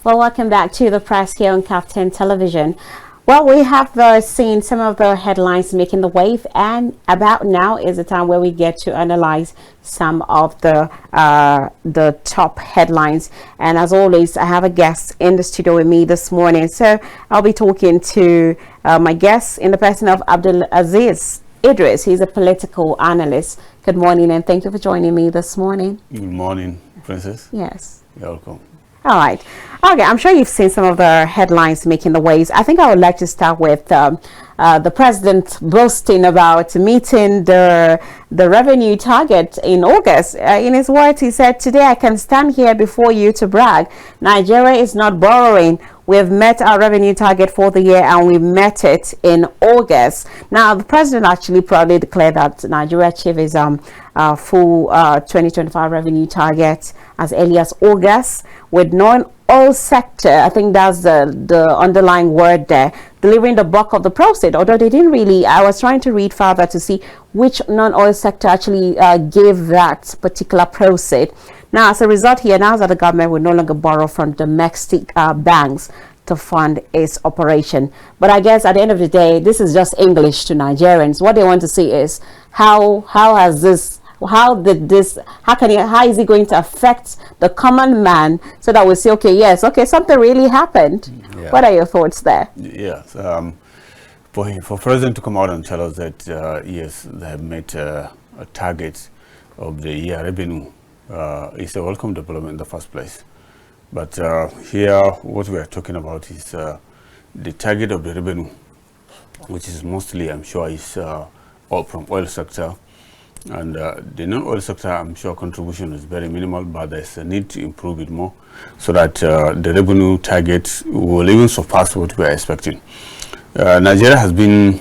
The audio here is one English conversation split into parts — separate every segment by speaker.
Speaker 1: Well, welcome back to the press here on Captain Television. Well, we have seen some of the headlines making the wave, and about now is the time where we get to analyze some of the top headlines. And as always, I have a guest in the studio with me this morning. So I'll be talking to my guest in the person of Abdul Aziz Idris. He's a political analyst. Good morning, and thank you for joining me this morning.
Speaker 2: Good morning, Princess.
Speaker 1: Yes.
Speaker 2: You're welcome.
Speaker 1: All right. Okay, I'm sure you've seen some of the headlines making the waves. I think I would like to start with the president boasting about meeting the revenue target in August. In his words, he said, "Today I can stand here before you to brag. Nigeria is not borrowing. We've met our revenue target for the year, and we met it in August." Now, the president actually proudly declared that Nigeria achieved his full 2025 revenue target as early as August, with non-oil sector, I think that's the underlying word there, delivering the bulk of the proceed. Although they didn't really, I was trying to read further to see which non-oil sector actually gave that particular proceed. Now, as a result, he announced that the government will no longer borrow from domestic banks to fund its operation. But I guess at the end of the day, this is just English to Nigerians. What they want to see is how is it going to affect the common man, so that we say, okay, yes, okay, something really happened. Yeah. What are your thoughts there?
Speaker 2: Yes, for President to come out and tell us that yes, they have met a target of the year revenue is a welcome development in the first place. But here, what we are talking about is the target of the revenue, which is mostly, I'm sure, is all from oil sector. And the non-oil sector, I'm sure contribution is very minimal, but there's a need to improve it more so that the revenue target will even surpass what we are expecting. Nigeria has been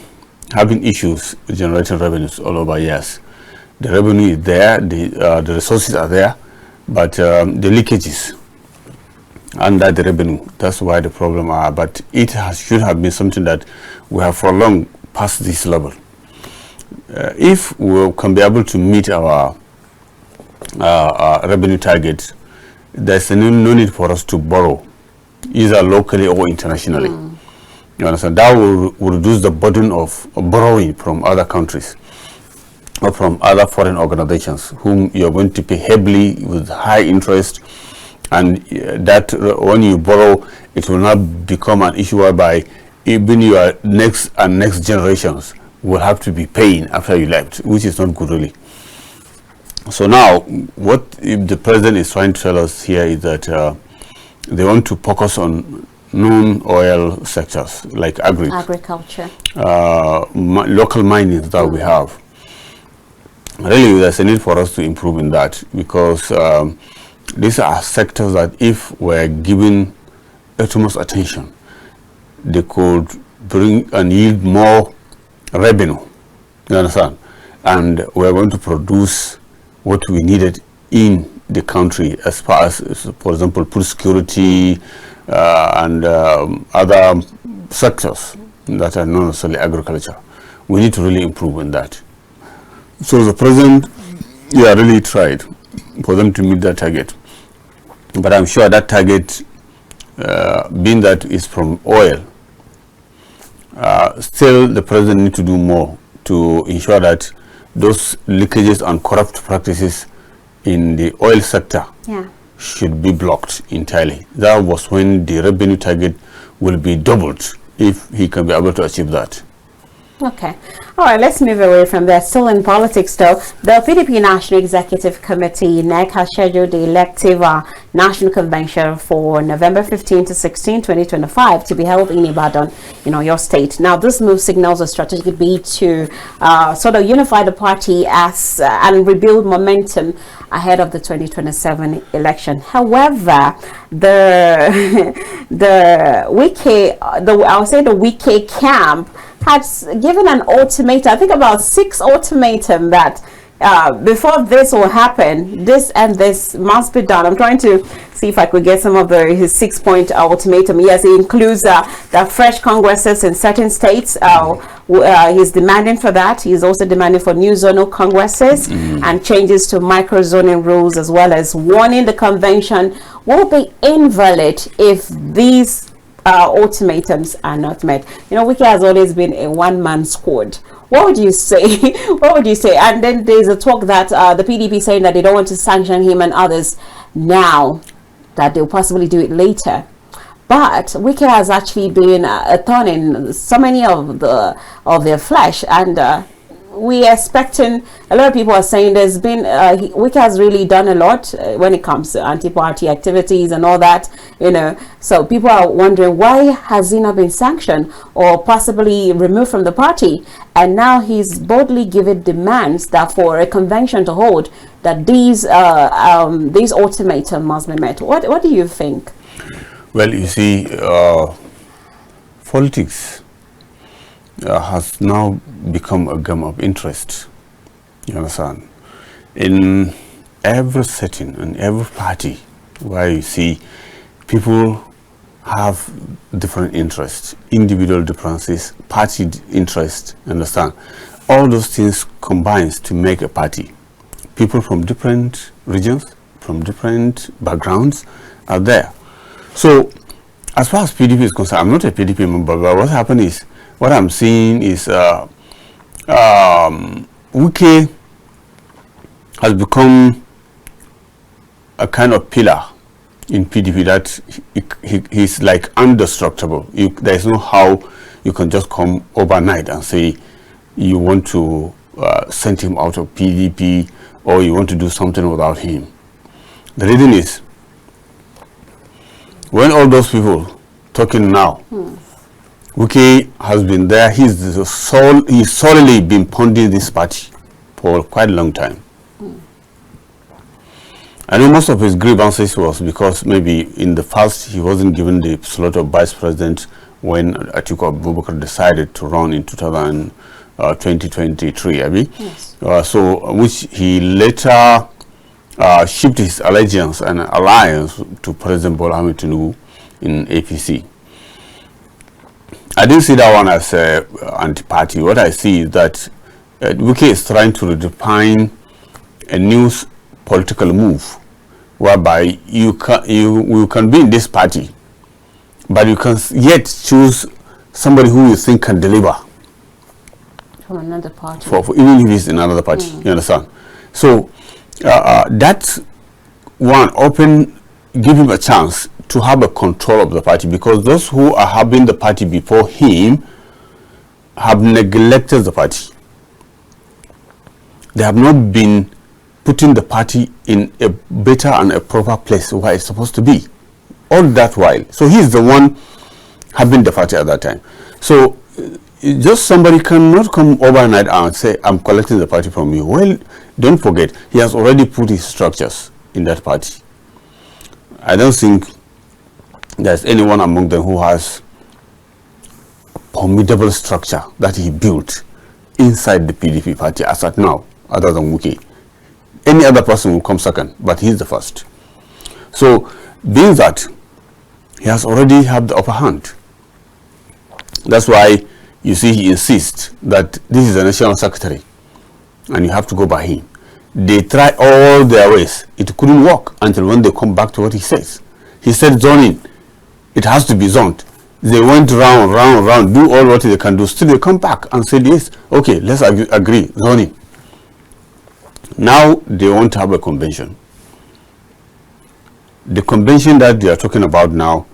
Speaker 2: having issues generating revenues all over years. The revenue is there, the resources are there, but the leakages under the revenue, that's why the problem are. But it should have been something that we have for long passed this level. If we can be able to meet our revenue target, there's no need for us to borrow, either locally or internationally. You understand? That will reduce the burden of borrowing from other countries or from other foreign organizations, whom you're going to pay heavily with high interest, and that when you borrow, it will not become an issue whereby even your next generations will have to be paying after you left, which is not good really. So now, what the president is trying to tell us here is that they want to focus on non-oil sectors like
Speaker 1: agriculture,
Speaker 2: local mining that we have. Really, there's a need for us to improve in that, because these are sectors that if we're given utmost attention, they could bring and yield more revenue, you understand, and we're going to produce what we needed in the country as far as, for example, food security and other sectors that are not necessarily agriculture. We need to really improve in that. So the president, really tried for them to meet that target, but I'm sure that target, being that is from oil, still the president needs to do more to ensure that those leakages and corrupt practices in the oil sector should be blocked entirely. That was when the revenue target will be doubled, if he can be able to achieve that.
Speaker 1: Okay. All right, let's move away from there. Still in politics, though. The PDP National Executive Committee, NEC, has scheduled the elective National Convention for November 15 to 16, 2025 to be held in Ibadan, your state. Now, this move signals a strategic bid to sort of unify the party and rebuild momentum ahead of the 2027 election. However, the Wike camp has given an ultimatum, I think about 6 ultimatum, that before this will happen, this and this must be done. I'm trying to see if I could get some of his 6-point ultimatum. Yes, it includes the fresh congresses in certain states. He's demanding for that. He's also demanding for new zonal congresses and changes to micro-zoning rules, as well as warning the convention will be invalid if these ultimatums are not met. You know, Wike has always been a one-man squad. What would you say? What would you say? And then there's a talk that the PDP saying that they don't want to sanction him and others now, that they'll possibly do it later. But Wike has actually been a thorn in so many of their flesh, and we are expecting, a lot of people are saying there's been Wike has really done a lot when it comes to anti-party activities and all that, you know. So people are wondering, why has he not been sanctioned or possibly removed from the party? And now he's boldly given demands that for a convention to hold, that these ultimatums must be met. What do you think?
Speaker 2: Well, you see, politics has now become a game of interest. You understand? In every setting, in every party, where you see people have different interests, individual differences, party interests, understand? All those things combines to make a party. People from different regions, from different backgrounds are there. So, as far as PDP is concerned, I'm not a PDP member, but what happened is, what I'm seeing is Wike has become a kind of pillar in PDP that he's like indestructible. There is no how you can just come overnight and say you want to send him out of PDP or you want to do something without him. The reason is, when all those people talking now, Wike has been there. He's solely been ponding this party for quite a long time. I know most of his grievances was because maybe in the past he wasn't given the slot of vice president when Atiku Abubakar decided to run in 2023, Abi.
Speaker 1: Yes.
Speaker 2: So which he later shifted his allegiance and alliance to President Bola Ahmed Tinubu in APC. I didn't see that one as anti-party. What I see is that Wike is trying to redefine a new political move, whereby you can be in this party, but you can yet choose somebody who you think can deliver
Speaker 1: from another party.
Speaker 2: For even if he's in another party, you understand? So that one give him a chance to have a control of the party, because those who are having the party before him have neglected the party. They have not been putting the party in a better and a proper place where it's supposed to be all that while. So he's the one having the party at that time. So just somebody cannot come overnight and say, I'm collecting the party from you. Well, don't forget, he has already put his structures in that party. I don't think there's anyone among them who has a formidable structure that he built inside the PDP party as at now, other than Wike. Any other person will come second, but he's the first. So, being that he has already had the upper hand, that's why you see he insists that this is a national secretary and you have to go by him. They try all their ways. It couldn't work until when they come back to what he says. He said zoning. It has to be zoned. They went round, do all what they can do. Still they come back and said, yes, okay, let's agree, zoning. Now they want to have a convention. The convention that they are talking about now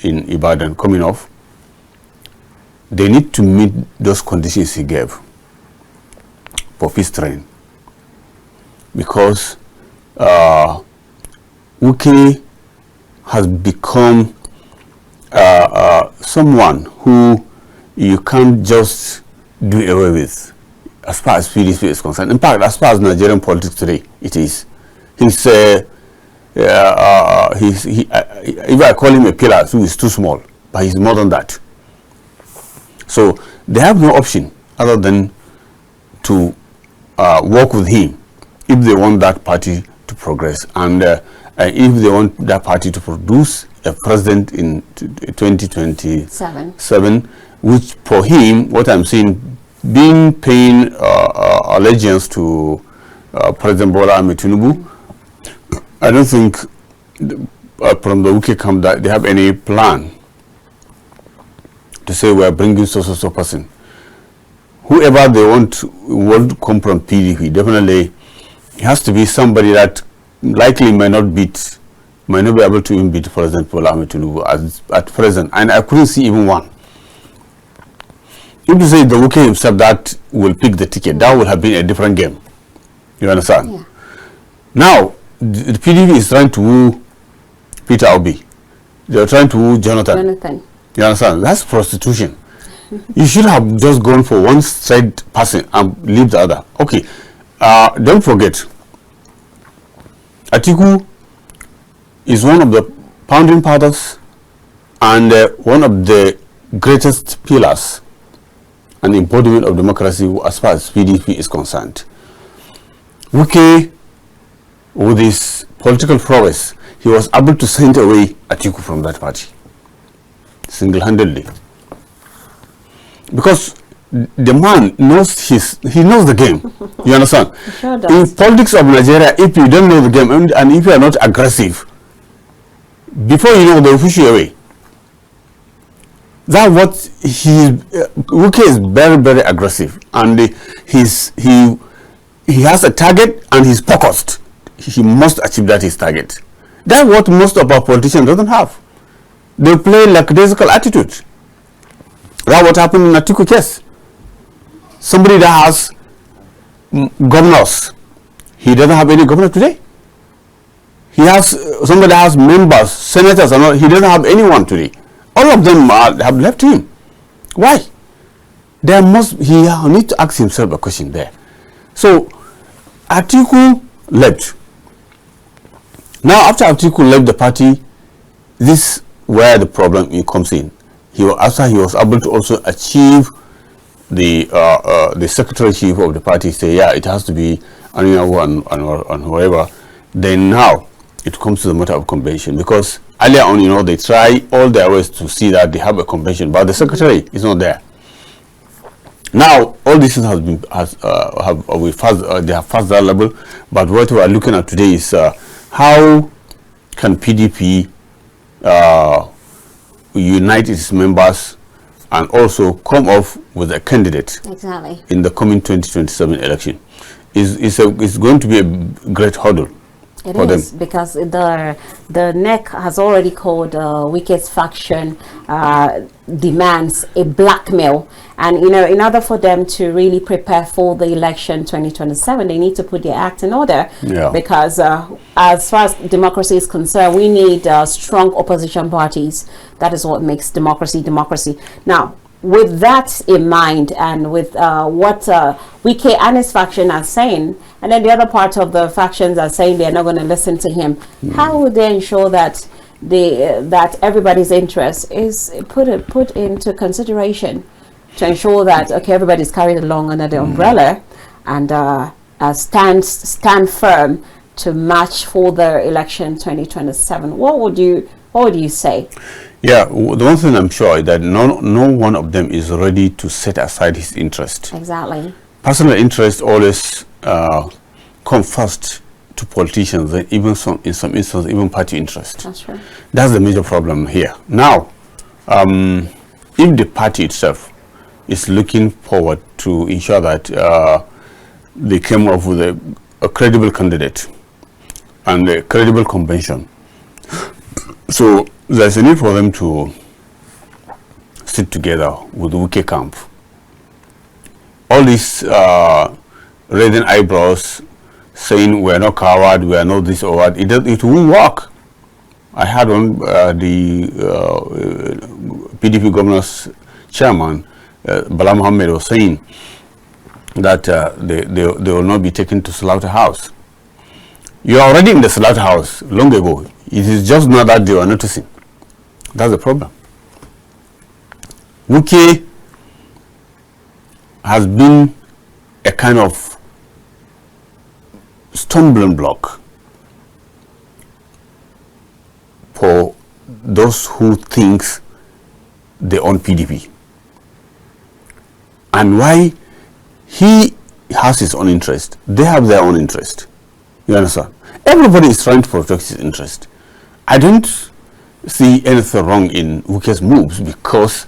Speaker 2: in Ibadan coming off, they need to meet those conditions he gave for peace training, because Wike has become someone who you can't just do away with as far as PDP is concerned. In fact, as far as Nigerian politics today, it is. If I call him a pillar, so he's too small, but he's more than that. So they have no option other than to work with him if they want that party to progress, and if they want that party to produce a president in 2027, which for him, what I'm saying, being paying allegiance to President Bola Ahmed Tinubu, I don't think from the UK camp that they have any plan to say we are bringing so person. Whoever they want to come from PDP, definitely it has to be somebody that likely may not be able to even beat President Bola Ahmed Tinubu at present, and I couldn't see even one. If you say the UK himself that will pick the ticket, that would have been a different game. You understand?
Speaker 1: Yeah.
Speaker 2: Now, the PDP is trying to woo Peter Obi. They are trying to woo Jonathan. You understand? That's prostitution. You should have just gone for one straight person and leave the other. Okay. Don't forget, Atiku is one of the founding fathers and one of the greatest pillars and embodiment of democracy as far as PDP is concerned. Wike, with his political prowess, he was able to send away Atiku from that party single-handedly, because the man knows he knows the game. You understand?
Speaker 1: Sure does.
Speaker 2: In politics of Nigeria, if you don't know the game and if you are not aggressive, before you know, they will push you away. That's what Wike is very aggressive, and he has a target and he's focused. He must achieve his target. That's what most of our politicians doesn't have. They play lackadaisical attitude. That's what happened in Atiku case. Somebody that has governors, he doesn't have any governor today. He has somebody that has members, senators, and all, he doesn't have anyone today. All of them have left him. Why? He need to ask himself a question there. So Atiku left. Now after Atiku left the party, this where the problem comes in. After he was able to also achieve the secretary chief of the party, say it has to be Anyanwu and whoever. Then now it comes to the matter of convention, because earlier on, they try all their ways to see that they have a convention, but the secretary is not there. Now all this has been they have passed that level, but what we are looking at today is how can PDP unite its members and also come off with a candidate in the coming 2027 election. It's going to be a great hurdle.
Speaker 1: It is, because the NEC has already called Wike's faction demands a blackmail, and in order for them to really prepare for the election 2027, they need to put their act in order. Because as far as democracy is concerned, we need strong opposition parties. That is what makes democracy. Now, with that in mind, and with what Wike and his faction are saying, and then the other part of the factions are saying they're not going to listen to him, how would they ensure that that everybody's interest is put into consideration to ensure that everybody's carried along under the umbrella and stand firm to match for the election 2027? What would you say?
Speaker 2: Yeah, the one thing I'm sure is that no one of them is ready to set aside his interest.
Speaker 1: Exactly.
Speaker 2: Personal interest always come first to politicians, and even in some instances, even party interest.
Speaker 1: That's right.
Speaker 2: That's the major problem here. Now, if the party itself is looking forward to ensure that they came up with a credible candidate and a credible convention, so there's a need for them to sit together with the Wike camp. All these raising eyebrows, saying we're not coward, we are not this or what, it won't work. I had the PDP governor's chairman, Bala Mohammed, was saying that they will not be taken to slaughterhouse. You are already in the slaughterhouse long ago. It is just not that they are noticing. That's the problem. Wike has been a kind of stumbling block for those who think they own PDP. And why he has his own interest, they have their own interest. You understand? Everybody is trying to protect his interest. I don't see anything wrong in Wike's moves, because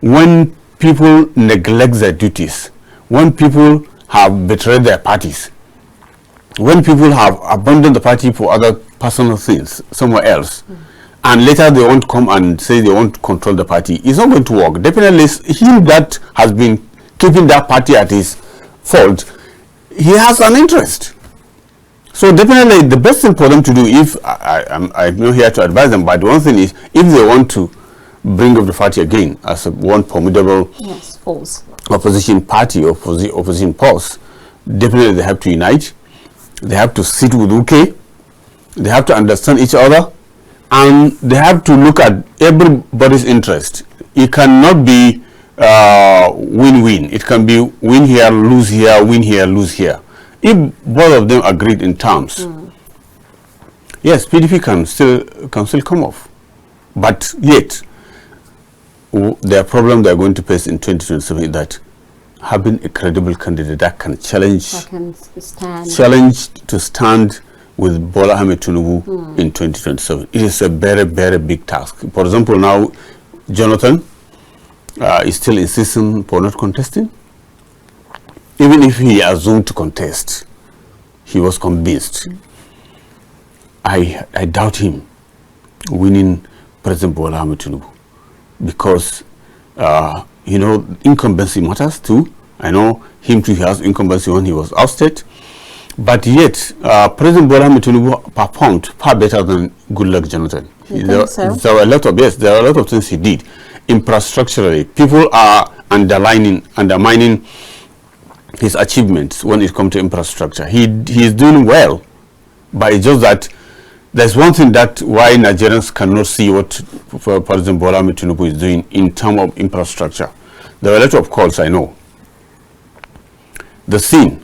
Speaker 2: when people neglect their duties, when people have betrayed their parties, when people have abandoned the party for other personal things somewhere else, and later they want to come and say they want to control the party, it's not going to work. Definitely, him that has been keeping that party at his fault, he has an interest. So definitely the best thing for them to do, if I'm not here to advise them, but one thing is, if they want to bring up the party again as one formidable
Speaker 1: force,
Speaker 2: opposition party or opposition force, definitely they have to unite. They have to sit with UK. They have to understand each other, and they have to look at everybody's interest. It cannot be win-win. It can be win here, lose here, win here, lose here. If both of them agreed in terms, yes, PDP can still come off. But yet, their problem they are going to face in 2027 is that having a credible candidate that can challenge to stand with Bola Ahmed Tinubu in 2027. It is a very, very big task. For example, now Jonathan is still insisting for not contesting. Even if he assumed to contest, he was convinced. I doubt him winning President Bola Ahmed Tinubu, because incumbency matters too. I know him too, he has incumbency when he was ousted, but yet President Bola Ahmed Tinubu performed far better than Goodluck Jonathan. There are a lot of things he did infrastructurally. People are undermining his achievements when it comes to infrastructure. He is doing well, but it's just that there's one thing that why Nigerians cannot see what President Bola Ahmed Tinubu is doing in terms of infrastructure. There are a lot of calls, I know. The sin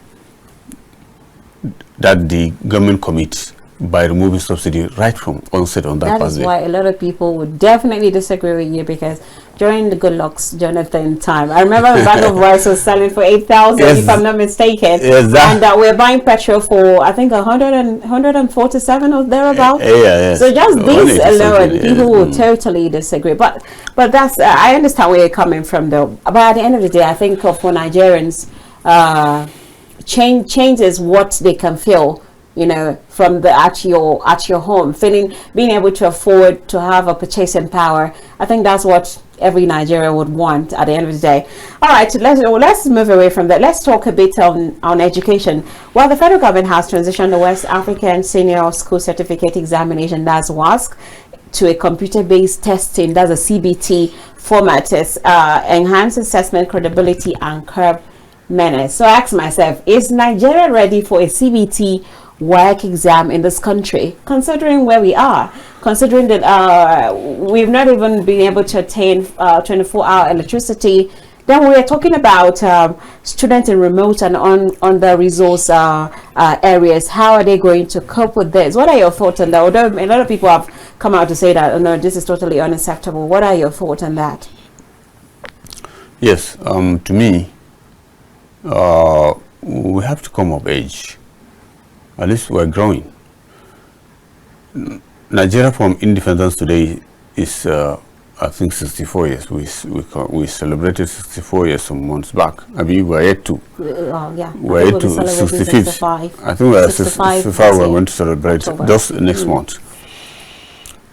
Speaker 2: that the government commits by removing subsidy right from onset on that
Speaker 1: is why a lot of people would definitely disagree with you, because during the Goodluck's Jonathan time, I remember a bag of rice was selling for 8,000, if I'm not mistaken, and we're buying petrol for I think 147 or thereabouts. So just this alone, people will totally disagree. But that's I understand where you're coming from, though. But at the end of the day, I think for Nigerians, change is what they can feel, from the at your home, being able to afford to have a purchasing power. I think that's what every Nigerian would want at the end of the day. All right, let's move away from that. Let's talk a bit on education. Well, the federal government has transitioned the West African Senior School Certificate Examination, that's WASC, to a computer-based testing, that's a CBT format. It's enhanced assessment credibility and curb menace. So I ask myself, is Nigeria ready for a CBT work exam in this country, considering where we are, considering that we've not even been able to attain 24-hour electricity? Then we are talking about students in remote and under-resourced areas. How are they going to cope with this? What are your thoughts on that? Although a lot of people have come out to say that, oh, no, this is totally unacceptable. What are your thoughts on that?
Speaker 2: Yes, to me, we have to come of age. At least we're growing. Nigeria from independence today is, I think, 64 years. We celebrated 64 years some months back. I mean, we're yet to. We're yet to 65. I think we're 65. We're going to celebrate just next month.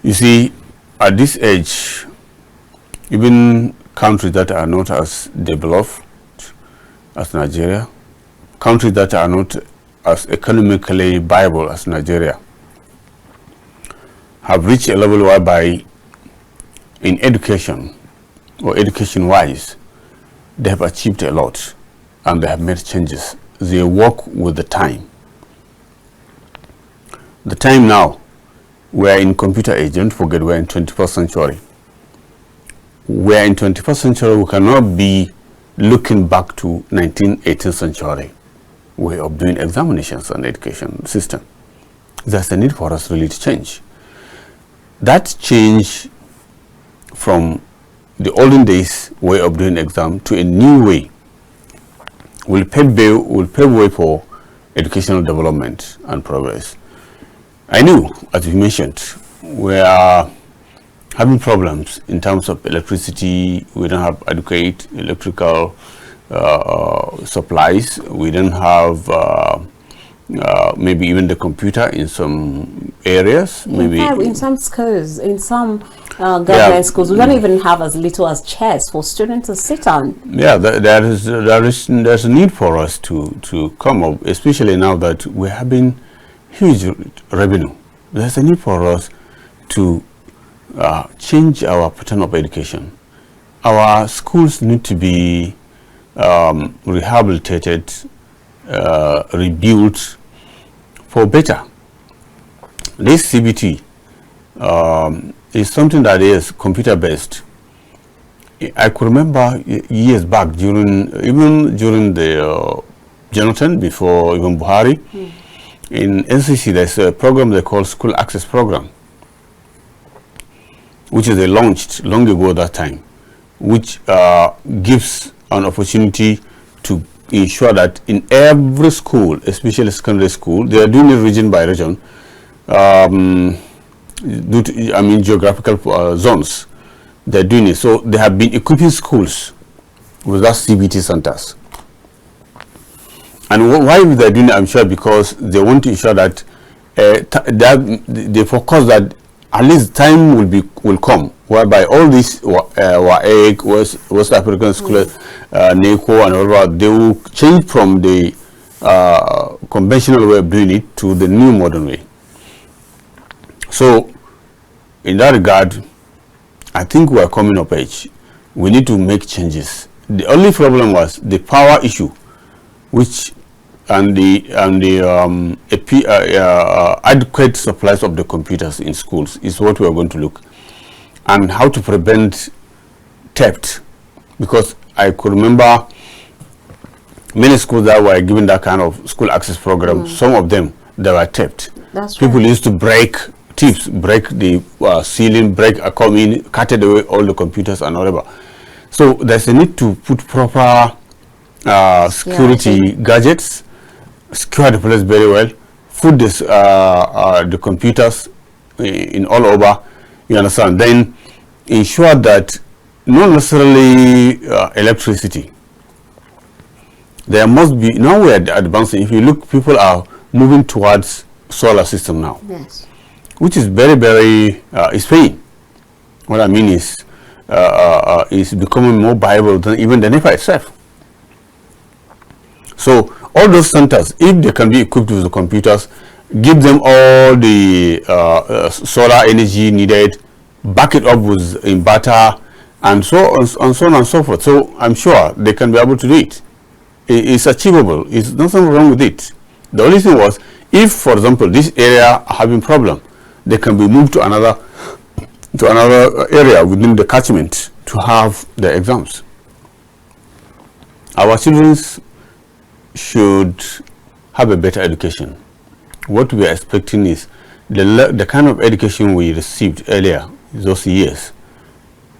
Speaker 2: You see, at this age, even countries that are not as developed as Nigeria, countries that are not as economically viable as Nigeria, have reached a level whereby in education or education-wise, they have achieved a lot and they have made changes. They work with the time. The time now, we're in computer age. Don't forget, we're in 21st century. We're in 21st century. We cannot be looking back to 19th, 18th century way of doing examinations and education system. There's a need for us really to change. That change from the olden days way of doing exam to a new way will pave way for educational development and progress. I knew, as you mentioned, we are having problems in terms of electricity. We don't have adequate electrical supplies. We don't have maybe even the computer in some areas. Maybe
Speaker 1: in some schools, in some government schools, we don't even have as little as chairs for students to sit on.
Speaker 2: Yeah, there's a need for us to come up, especially now that we're having huge revenue. There's a need for us to change our pattern of education. Our schools need to be rehabilitated, rebuilt for better. This CBT is something that is computer based. I could remember years back during the Jonathan, before even Buhari, in NCC there's a program they call School Access Program, which they launched long ago that time, which gives an opportunity to ensure that in every school, especially secondary school, they are doing it region by region, due to, geographical zones. They're doing it. So they have been equipping schools with that CBT centers. And why they're doing it, I'm sure, because they want to ensure that they focus that at least time will come whereby all these WAEC, West African School, NECO, and all that, they will change from the conventional way of doing it to the new modern way. So, in that regard, I think we are coming of age. We need to make changes. The only problem was the power issue, which and the adequate supplies of the computers in schools is what we are going to look, and how to prevent theft, because I could remember many schools that were given that kind of school access program. Some of them, they were theft.
Speaker 1: That's
Speaker 2: People
Speaker 1: right.
Speaker 2: used to break the ceiling, come in, cut away all the computers and whatever. So there's a need to put proper security gadgets, secure the place very well, put this the computers in all over, you understand, then ensure that not necessarily electricity. There must be, now we are advancing. If you look, people are moving towards solar system now.
Speaker 1: Yes.
Speaker 2: Which is very, very is paying. What I mean is becoming more viable than even the NEPA itself. So all those centers, if they can be equipped with the computers, give them all the solar energy needed, back it up with inverter, and so on and so forth. So I'm sure they can be able to do it. It's achievable. It's nothing wrong with it. The only thing was, if, for example, this area having problem, they can be moved to another area within the catchment to have the exams. Our children should have a better education. What we are expecting is the kind of education we received earlier, those years,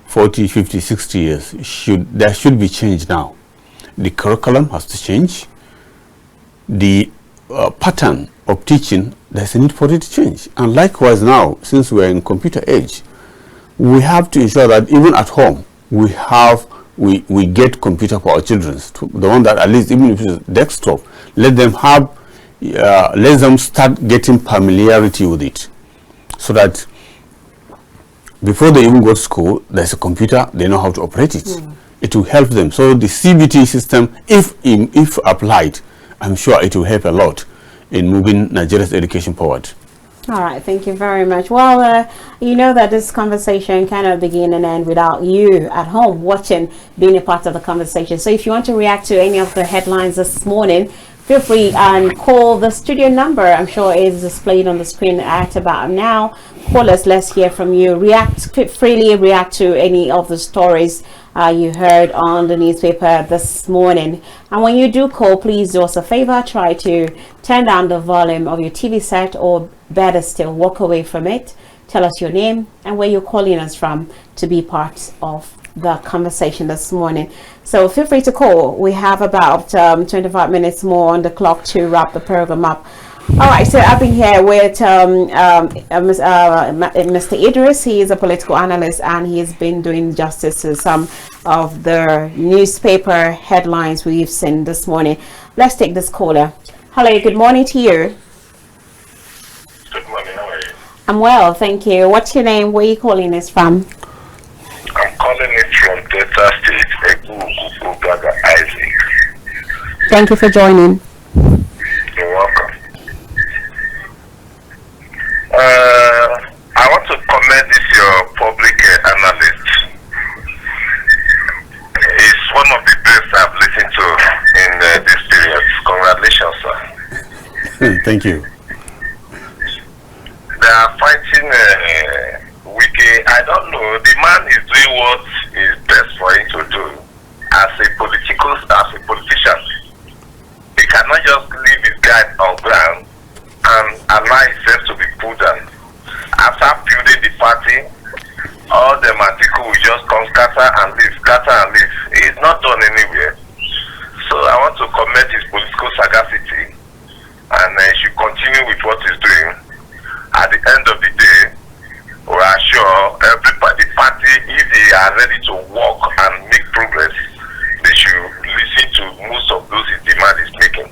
Speaker 2: 40, 50, 60 years, there should be change now. The curriculum has to change. The pattern of teaching, there's a need for it to change. And likewise now, since we're in computer age, we have to ensure that even at home, we get computer for our children, the one that at least, even if it's desktop, let them start getting familiarity with it, so that before they even go to school, there's a computer, they know how to operate it. It will help them. So the CBT system, if applied, I'm sure it will help a lot in moving Nigeria's education forward.
Speaker 1: All right, thank you very much. Well, you know that this conversation cannot begin and end without you at home watching, being a part of the conversation. So if you want to react to any of the headlines this morning, feel free and call the studio number. I'm sure it's displayed on the screen at about now. Call us, let's hear from you. Freely react to any of the stories you heard on the newspaper this morning. And when you do call, please do us a favor, try to turn down the volume of your TV set, or better still, walk away from it. Tell us your name and where you're calling us from to be part of the conversation this morning. So feel free to call. We have about 25 minutes more on the clock to wrap the program up. All right, so I've been here with Mr. Idris. He is a political analyst, and he has been doing justice to some of the newspaper headlines we've seen this morning. Let's take this caller. Hello, good morning to you.
Speaker 3: Good morning, how are you?
Speaker 1: I'm well, thank you. What's your name? Where are you calling us from?
Speaker 3: I'm calling it from Delta State, Egugugaga Isaac.
Speaker 1: Thank you for joining.
Speaker 3: You're welcome. I want to commend this your public analyst. He's one of the best I've listened to in this period. Congratulations, sir.
Speaker 2: Thank you.
Speaker 3: They are fighting Wiki. I don't know. The man is doing what is best for him to do as a politician. He cannot just leave his guy on ground and allow himself to be pulled down. After building the party, all the articles will just come scatter and leave. It's not done anywhere. So I want to commend his political sagacity, and he should continue with what he's doing. At the end of the day, we are sure everybody, the party, if they are ready to work and make progress, they should listen to most of those his demand is making.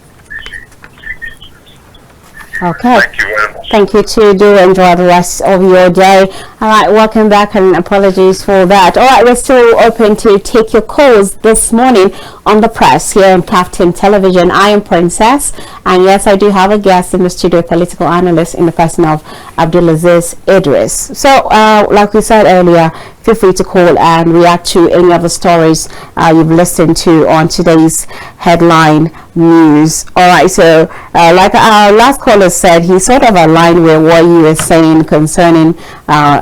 Speaker 1: Okay.
Speaker 3: Thank you very much.
Speaker 1: Thank you too. Do enjoy the rest of your day. All right, welcome back, and apologies for that. All right, we're still open to take your calls this morning on the press here on Captain Television. I am Princess, and yes, I do have a guest in the studio, political analyst in the person of Abdulaziz Idris. So, like we said earlier, feel free to call and react to any of the stories you've listened to on today's headline news. All right, so like our last caller said, he sort of aligned with what you were saying concerning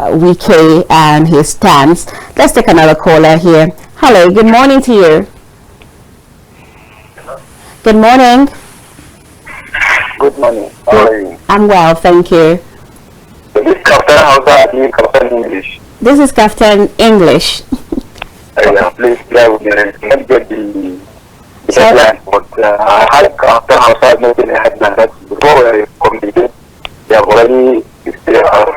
Speaker 1: Wike and his stance. Let's take another caller here. Hello, good morning to you. Good morning.
Speaker 4: Good morning. How are you?
Speaker 1: I'm well, thank you.
Speaker 4: This is Captain Hausa, Captain English.
Speaker 1: This is Captain English.
Speaker 4: Yeah, please bear with me. Let me get the headline. But I had Captain Hausa making a headline that before we communicate, they have already they are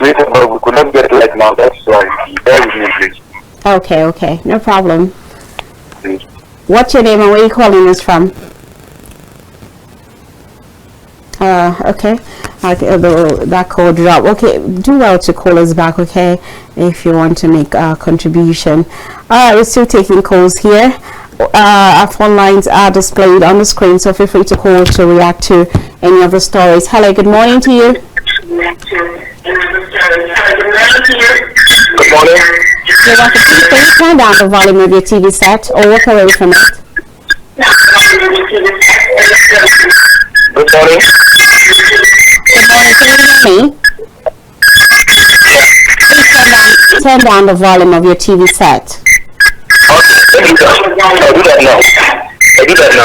Speaker 4: waiting, but we could not get it right now. That's why. Bear with me, please.
Speaker 1: Okay, no problem.
Speaker 4: Please.
Speaker 1: What's your name and where are you calling us from? Okay, that call drop. Okay, do well to call us back, okay, if you want to make a contribution. Alright, we're still taking calls here. Our phone lines are displayed on the screen, so feel free to call to react to any of the stories. Hello, good morning to you.
Speaker 4: Good morning.
Speaker 1: You're welcome. Please turn down the volume of your TV set or walk away from it.
Speaker 4: Good morning.
Speaker 1: Good morning, can you hear me? Please turn down the volume of your TV set.
Speaker 4: Okay, let me do that. I'll do that now.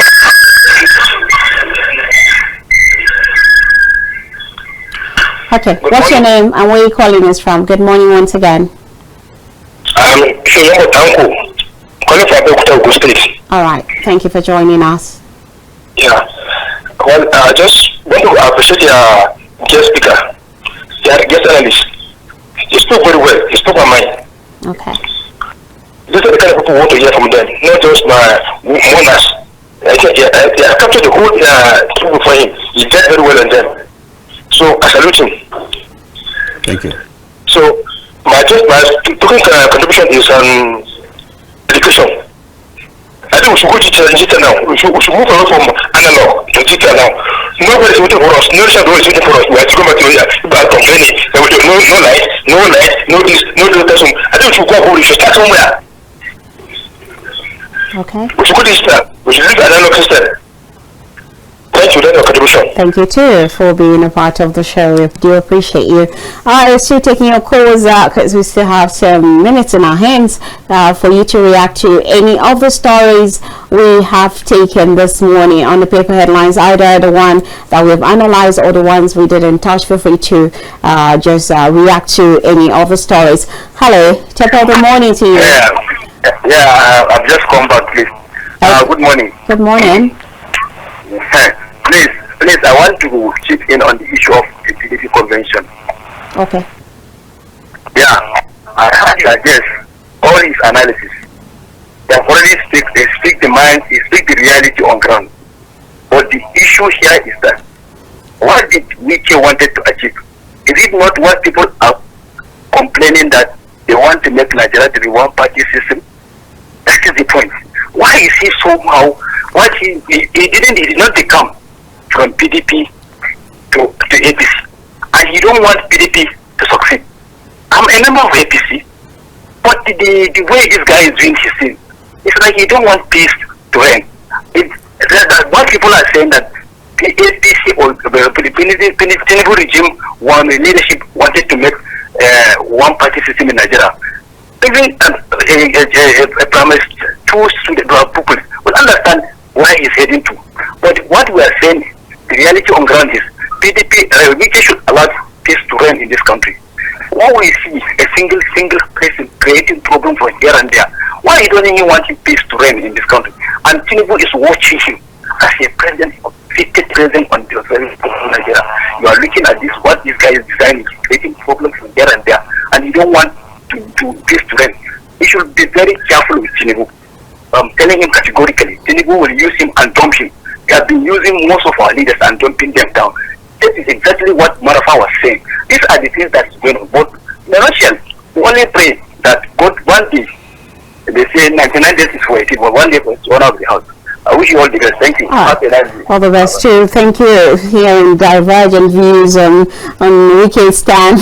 Speaker 1: Okay, what's your name and where are you calling us from? Good morning once again.
Speaker 4: I'm Shoyamo Tanko, calling from Abeokuta, Ogun State.
Speaker 1: Alright, thank you for joining us.
Speaker 4: Yeah. Well, I just want to appreciate your guest speaker, your guest analyst. He spoke very well. He spoke my mind.
Speaker 1: Okay.
Speaker 4: These are the kind of people who want to hear from them, not just my mourners. They have captured the whole trouble for him. He did very well on them. So I salute him.
Speaker 2: Thank you.
Speaker 4: So my token contribution is on education. I think we should go to digital now. We should move away from analog to digital now. Nobody is waiting for us. No shadow is waiting for us. We have to go back to about complaining. No light, no this, no person. I think we should go home. We should start somewhere.
Speaker 1: Okay.
Speaker 4: We should go digital. We should leave analog system. Thank you. That's your contribution.
Speaker 1: Thank you too for being a part of the show. We do appreciate you. We're still taking your calls because we still have some minutes in our hands for you to react to any of the stories we have taken this morning on the paper headlines, either the one that we've analyzed or the ones we didn't touch. Feel free to just react to any of the stories. Hello, top of the morning to you.
Speaker 4: Yeah. Yeah, I've just come back, please. Good morning.
Speaker 1: Good morning.
Speaker 4: Please, I want to chip in on the issue of the PDP convention.
Speaker 1: Okay.
Speaker 4: Yeah, I heard your guess, all his analysis. They have already speak the mind, they speak the reality on ground. But the issue here is that what did Wike wanted to achieve? Is it not what people are complaining that they want to make Nigeria to be one-party system? That is the point. Why is he somehow? What he did not become from PDP to APC, and he don't want PDP to succeed. I'm a member of APC, but the way this guy is doing his thing, it's like he don't want peace to reign. What people are saying that the APC or the Tinubu regime, one leadership wanted to make one-party system in Nigeria. Even a promise to the people will understand where he's heading to. But what we are saying, the reality on ground is PDP, we should allow peace to reign in this country. What we see a single person creating problem from here and there. Why he doesn't even want peace to reign in this country? And Tinubu is watching him as a president, fitted president on the of Nigeria. You are looking at this, what this guy is designing, creating problems from here and there, and you don't want to peace to reign. He should be very careful with Tinubu. I'm telling him categorically, Tinubu will use him and dump him. They have been using most of our leaders and dumping them down. That is exactly what Marafa was saying. These are the things that's going on. But in a nutshell, we only pray that God one day, they say 99 days is for 18, but one day it's one of the house. I wish you all the best. Thank you.
Speaker 1: All the best too. Thank you. Hearing divergent views on Wike's stand.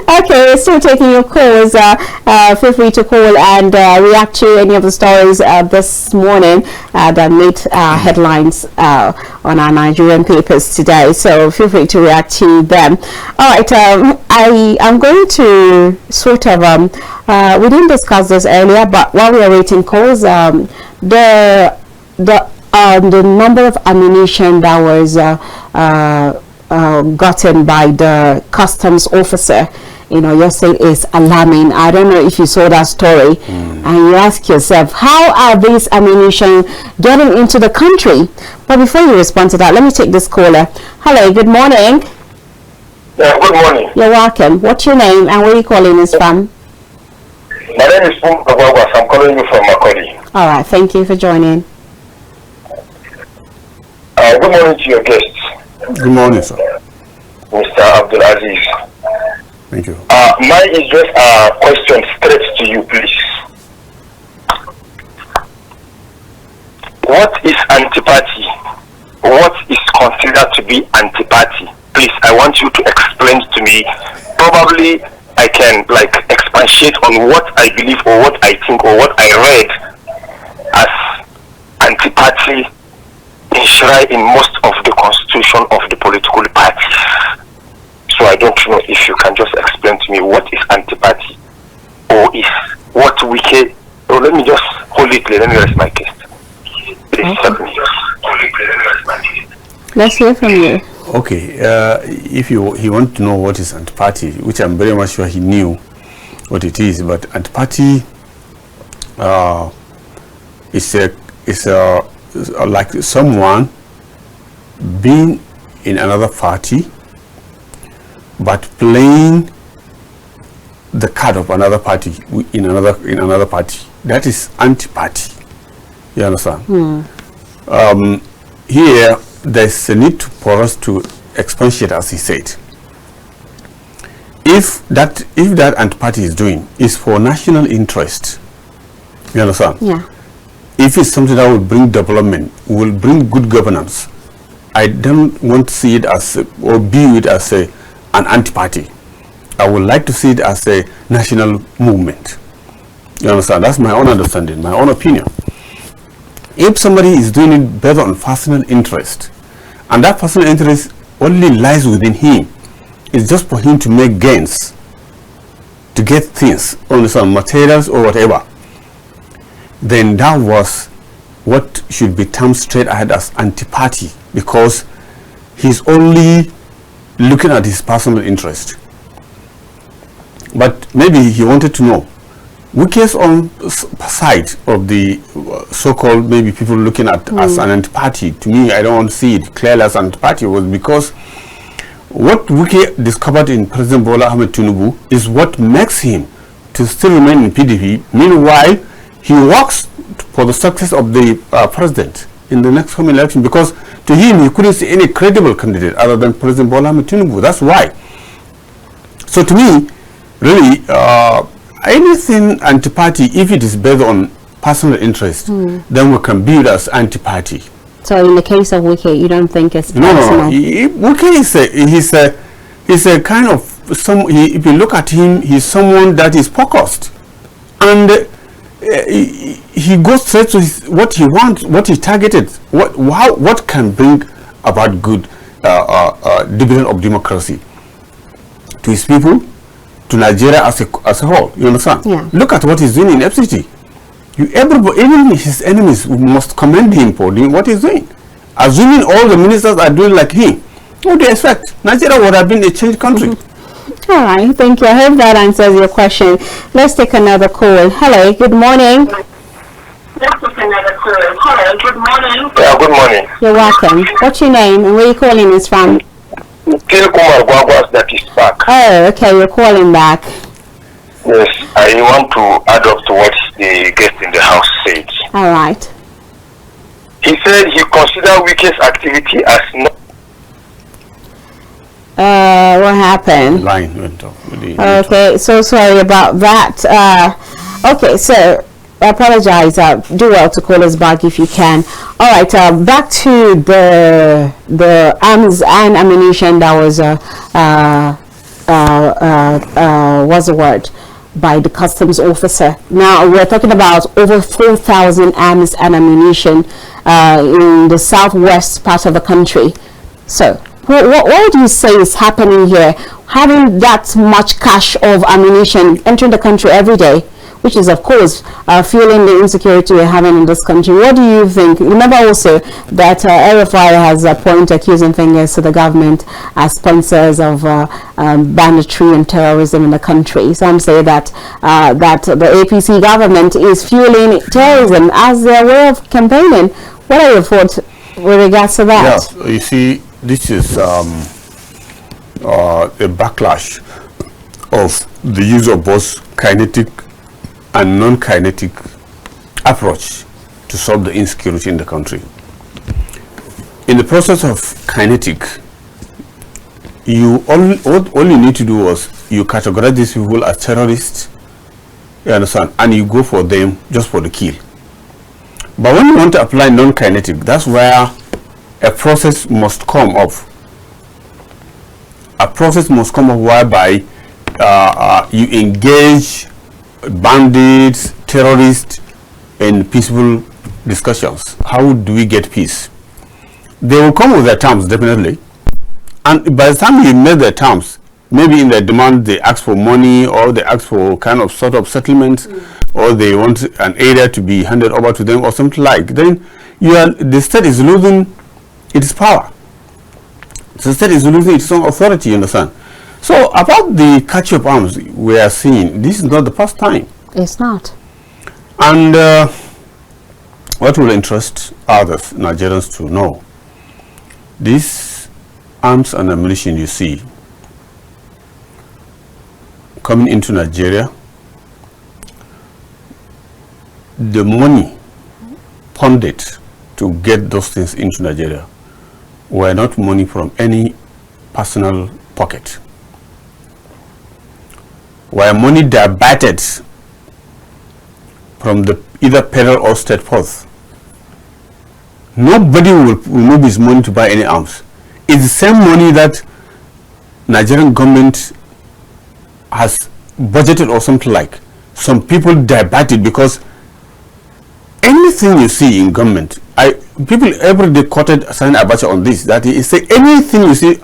Speaker 1: Okay, still taking your calls. Feel free to call and react to any of the stories this morning that made headlines on our Nigerian papers today. So feel free to react to them. All right. I am going to sort of we didn't discuss this earlier, but while we were waiting calls, the number of ammunition that was gotten by the customs officer in Oyo State is alarming. I don't know if you saw that story, and you ask yourself, how are these ammunition getting into the country? But before you respond to that, let me take this caller. Hello, good morning.
Speaker 4: Yeah, good morning.
Speaker 1: You're welcome. What's your name and where are you calling us from?
Speaker 4: My name is Pum Kabagwas. I'm calling you from Makodi.
Speaker 1: All right, thank you for joining.
Speaker 4: Good morning to your guests.
Speaker 2: Good morning, sir.
Speaker 4: Mr. Abdul Aziz.
Speaker 2: Thank you.
Speaker 4: Mine is just a question straight to you, please. What is antipathy? What is considered to be antipathy? Please, I want you to explain to me. Probably I can expatiate on what I believe or what I think or what I read as antipathy enshrined in most of the constitution of the political parties. So I don't know if you can just explain to me what is antipathy or is what we can. Oh, let me just hold it. Let me rest my case. Please help me.
Speaker 1: Let's hear from you.
Speaker 2: Okay, if he wants to know what is antipathy, which I'm very much sure he knew what it is, but antipathy is like someone being in another party but playing the card of another party in another party. That is antipathy. You understand? Here there's a need for us to expatiate, as he said. If that antipathy is doing is for national interest, you understand?
Speaker 1: Yeah.
Speaker 2: If it's something that will bring development, will bring good governance, I don't want to see it as or view it as an anti-party. I would like to see it as a national movement. You understand? That's my own understanding, my own opinion. If somebody is doing it based on personal interest, and that personal interest only lies within him, it's just for him to make gains, to get things, on some materials or whatever, then that was what should be termed straight ahead as anti-party, because he's only looking at his personal interest. But maybe he wanted to know Wike's own side of the so-called maybe people looking at as an anti-party, to me, I don't see it clearly as an anti-party, was because what Wike discovered in President Bola Ahmed Tinubu is what makes him to still remain in PDP. Meanwhile, he works for the success of the president in the next coming election, because to him, he couldn't see any credible candidate other than President Bola Ahmed Tinubu. That's why. So to me, really, anything anti-party, if it is based on personal interest, then we can build as anti-party.
Speaker 1: So in the case of Wike, you don't think it's personal?
Speaker 2: No. Wike he's a kind of if you look at him, he's someone that is focused, and he goes straight to what he wants, what he targeted, what can bring about good dividend of democracy to his people, to Nigeria as a whole. You understand?
Speaker 1: Yeah.
Speaker 2: Look at what he's doing in FCT. Even his enemies must commend him for doing what he's doing. Assuming all the ministers are doing like him, what do you expect? Nigeria would have been a changed country.
Speaker 1: All right, thank you. I hope that answers your question. Let's take another call. Hello, good morning.
Speaker 3: Let's take another call. Hello, good morning. Yeah, good morning.
Speaker 1: You're welcome. What's your name and where are you calling us from?
Speaker 3: Kumar Gwagwas, that is back.
Speaker 1: Oh, okay, you're calling back.
Speaker 3: Yes, I want to add up to what the guest in the house said.
Speaker 1: All right.
Speaker 3: He said he considered Wike's activity as not.
Speaker 1: What happened?
Speaker 2: Line went off.
Speaker 1: Okay, so sorry about that. Okay, so I apologize. Do well to call us back if you can. All right, back to the arms and ammunition that was what's the word, by the customs officer. Now we're talking about over 4,000 arms and ammunition in the southwest part of the country. So what do you say is happening here? Having that much cache of ammunition entering the country every day, which is of course fueling the insecurity we're having in this country. What do you think? Remember also that RFI has pointed accusing fingers to the government as sponsors of banditry and terrorism in the country. Some say that that the APC government is fueling terrorism as their way of campaigning. What are your thoughts with regards to that?
Speaker 2: Yes, you see, this is a backlash of the use of both kinetic and non-kinetic approach to solve the insecurity in the country. In the process of kinetic, all you need to do was you categorize these people as terrorists, you understand, and you go for them just for the kill. But when you want to apply non-kinetic, that's where a process must come up. A process must come up whereby you engage bandits, terrorists in peaceful discussions. How do we get peace? They will come with their terms, definitely. And by the time you make their terms, maybe in their demand they ask for money, or they ask for kind of sort of settlement, or they want an area to be handed over to them or something like, then the state is losing its power. The state is losing its own authority, you understand? So about the catch of arms we are seeing, this is not the first time.
Speaker 1: It's not.
Speaker 2: And what will interest others, Nigerians, to know, these arms and ammunition you see coming into Nigeria, the money funded to get those things into Nigeria were not money from any personal pocket. Were money diverted from the either federal or state purse. Nobody will move his money to buy any arms. It's the same money that Nigerian government has budgeted or something like. Some people diverted because anything you see in government, people every day quoted Sani Abacha on this, that he say anything you see,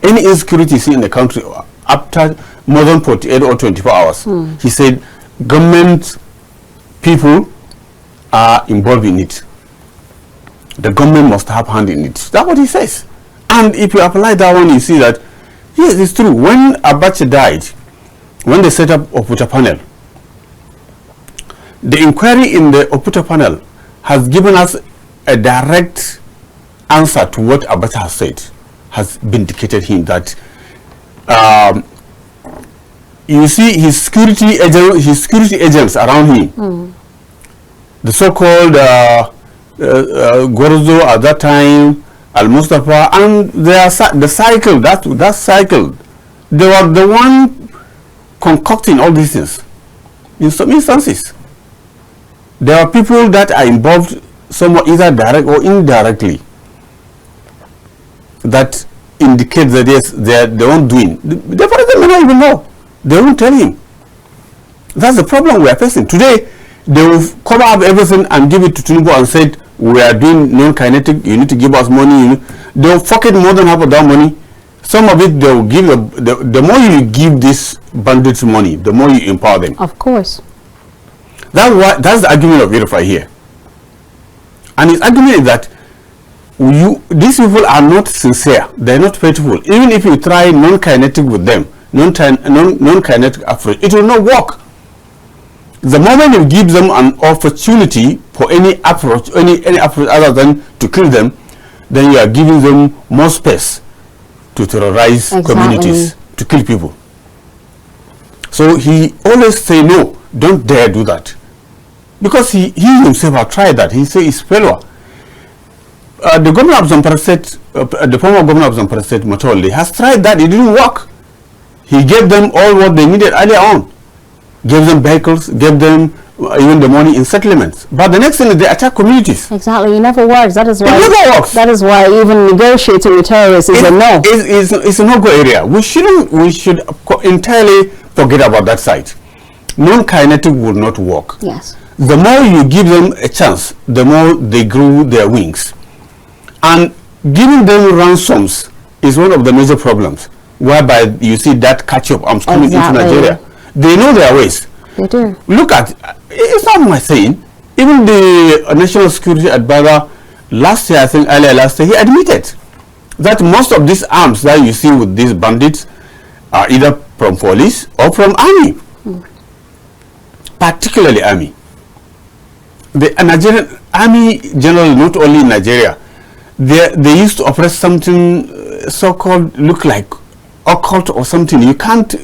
Speaker 2: any insecurity you see in the country after more than 48 or 24 hours, he said government people are involved in it. The government must have hand in it. That's what he says. And if you apply that one, you see that yes, it's true. When Abacha died, when they set up Opucha panel, the inquiry in the Oputa panel has given us a direct answer to what Abacha has said, has vindicated him that you see his security agents around him, the so-called Gorzo at that time, Al-Mustafa, and the cycle, that cycle, they were the one concocting all these things. In some instances, there are people that are involved somewhat either direct or indirectly that indicate that yes, they won't doing. The president may not even know. They won't tell him. That's the problem we are facing. Today, they will cover up everything and give it to Tinubu and said, we are doing non-kinetic, you need to give us money. They'll pocket more than half of that money. Some of it they will give, the more you give these bandits money, the more you empower them.
Speaker 1: Of course.
Speaker 2: That's the argument of Irifai here. And his argument is that these people are not sincere, they're not faithful. Even if you try non-kinetic with them, non-kinetic approach, it will not work. The moment you give them an opportunity for any approach, any approach other than to kill them, then you are giving them more space to terrorize communities, to kill people. So he always say no, don't dare do that, because he himself has tried that. He say it's failure. The governor of Zamfara State, the former governor of Zamfara State, Matoli, has tried that. It didn't work. He gave them all what they needed earlier on. Gave them vehicles, gave them even the money in settlements. But the next thing is they attack communities.
Speaker 1: Exactly, it never works. That is why.
Speaker 2: It never works.
Speaker 1: That is why even negotiating with terrorists is a no.
Speaker 2: It's a no-go area. We should entirely forget about that side. Non-kinetic will not work.
Speaker 1: Yes.
Speaker 2: The more you give them a chance, the more they grow their wings. And giving them ransoms is one of the major problems, whereby you see that catch-up arms coming into Nigeria. They know their ways.
Speaker 1: They do.
Speaker 2: Look at, it's not my saying, even the National Security Advisor last year, I think earlier last year, he admitted that most of these arms that you see with these bandits are either from police or from army, particularly army. The Nigerian army generally, not only in Nigeria, they used to operate something so-called look like occult or something. You can't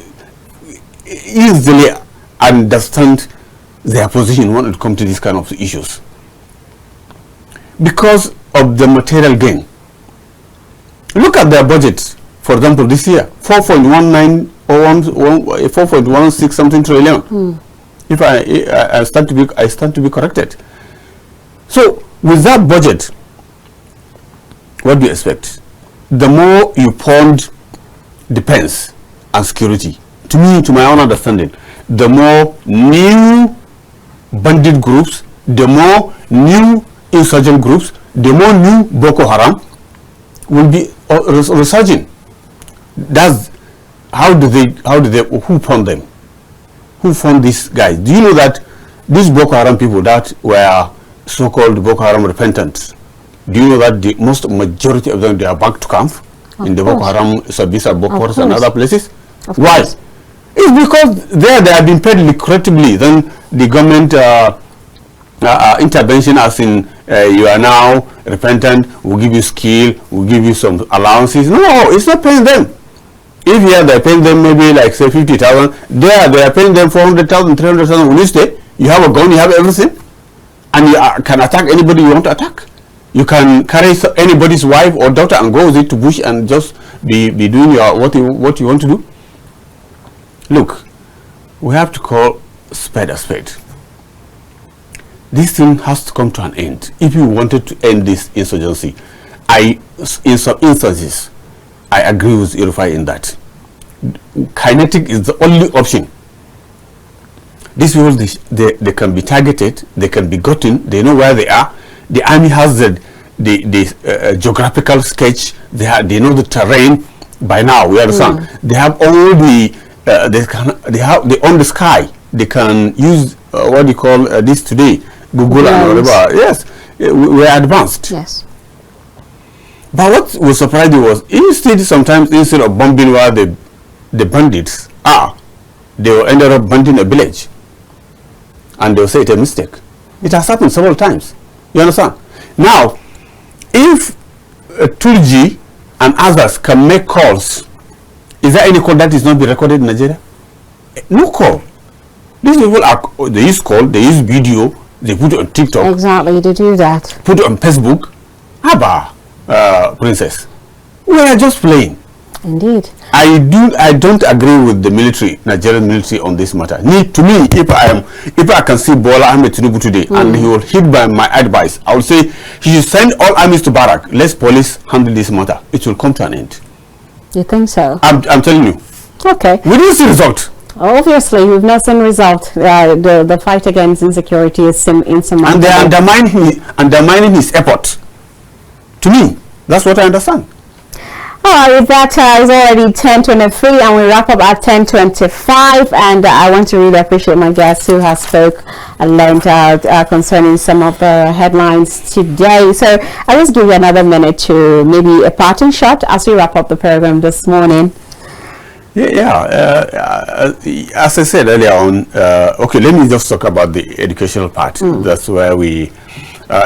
Speaker 2: easily understand their position when it comes to these kind of issues because of the material gain. Look at their budgets. For example, this year, 4.19 or 4.16 something trillion. If I stand to be corrected. So with that budget, what do you expect? The more you fund defense and security, to me, to my own understanding, the more new bandit groups, the more new insurgent groups, the more new Boko Haram will be resurging. That's who fund them? Who fund these guys? Do you know that these Boko Haram people that were so-called Boko Haram repentants, do you know that the most majority of them, they are back to camp in the Boko Haram, Sabisa, Boko and other places? Why? It's because they have been paid lucratively. Then the government intervention, as in you are now repentant, we'll give you skill, we'll give you some allowances. No, it's not paying them. If here they're paying them maybe like say 50,000, they are paying them 400,000, 300,000. Will you stay? You have a gun, you have everything, and you can attack anybody you want to attack. You can carry anybody's wife or daughter and go with it to bush and just be doing what you want to do. Look, we have to call spade a spade. This thing has to come to an end. If you wanted to end this insurgency, in some instances, I agree with Irifai in that. Kinetic is the only option. These people, they can be targeted, they can be gotten, they know where they are. The army has the geographical sketch, they know the terrain by now, we understand. They have all they own the sky. They can use what do you call this today, Google and whatever. Yes, we are advanced.
Speaker 1: Yes.
Speaker 2: But what was surprising was sometimes instead of bombing where the bandits are, they ended up bombing a village. and they'll say it's a mistake. It has happened several times. You understand? Now, if Turji and others can make calls, is there any call that is not be recorded in Nigeria? No call. These people are, they use call, they use video, they put it on TikTok.
Speaker 1: Exactly, they do that.
Speaker 2: Put it on Facebook. Haba, princess. We are just playing.
Speaker 1: Indeed.
Speaker 2: I don't agree with the military, Nigerian military, on this matter. To me, if I can see Bola Ahmed Tinubu today and he will heed by my advice, I will say he should send all armies to barrack. Let police handle this matter. It will come to an end.
Speaker 1: You think so?
Speaker 2: I'm telling you.
Speaker 1: Okay.
Speaker 2: We didn't see result.
Speaker 1: Obviously, we've not seen result. The fight against insecurity is insurmountable.
Speaker 2: And they are undermining his effort. To me, that's what I understand.
Speaker 1: All right, with that, it's already 10:23 and we wrap up at 10:25, and I want to really appreciate my guest who has spoke and learned out concerning some of the headlines today. So I'll just give you another minute to maybe a parting shot as we wrap up the program this morning.
Speaker 2: As I said earlier on, okay, let me just talk about the educational part. That's where we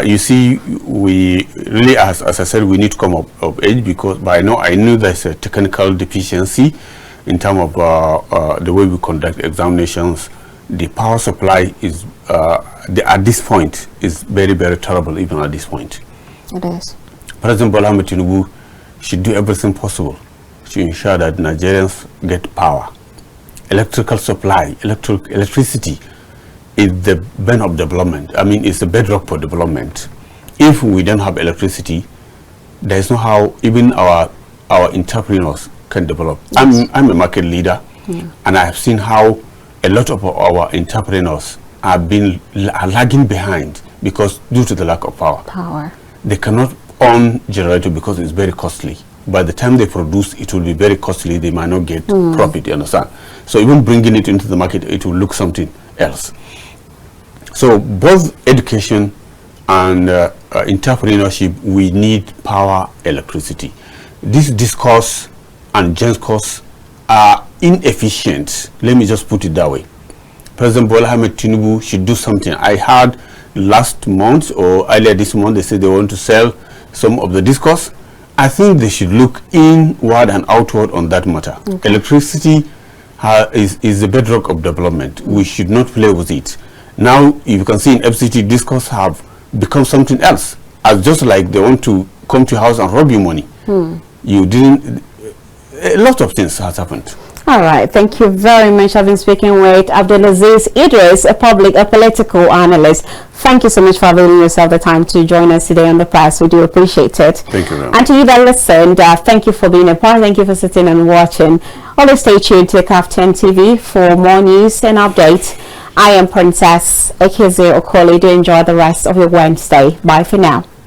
Speaker 2: you see, we really, as I said, we need to come up of age, because by now I knew there's a technical deficiency in terms of the way we conduct examinations. The power supply is at this point is very, very terrible. Even at this point,
Speaker 1: it is.
Speaker 2: President Bola Ahmed Tinubu should do everything possible to ensure that Nigerians get power. Electrical supply, electricity is the bane of development. I mean, it's the bedrock for development. If we don't have electricity, there is no how even our entrepreneurs can develop. Yes. I'm a market leader, and I have seen how a lot of our entrepreneurs are lagging behind because due to the lack of power. They cannot own generator because it's very costly. By the time they produce, it will be very costly. They might not get profit, you understand? So even bringing it into the market, it will look something else. So both education and entrepreneurship, we need power, electricity. This discourse and discourse are inefficient. Let me just put it that way. President Bola Ahmed Tinubu should do something. I heard last month or earlier this month, they said they want to sell some of the discourse. I think they should look inward and outward on that matter. Okay. Electricity is the bedrock of development. We should not play with it. Now, you can see in FCT, discourse have become something else. As just like they want to come to your house and rob you money. You didn't. A lot of things has happened.
Speaker 1: All right, thank you very much. I've been speaking with Abdulaziz Idris, a political analyst. Thank you so much for availing yourself the time to join us today on the press. We do appreciate it.
Speaker 2: Thank you very much.
Speaker 1: And to you that listened, thank you for being a part. Thank you for sitting and watching. Always stay tuned to Kaftan TV for more news and updates. I am Princess Ekeze Okoli. Do enjoy the rest of your Wednesday. Bye for now.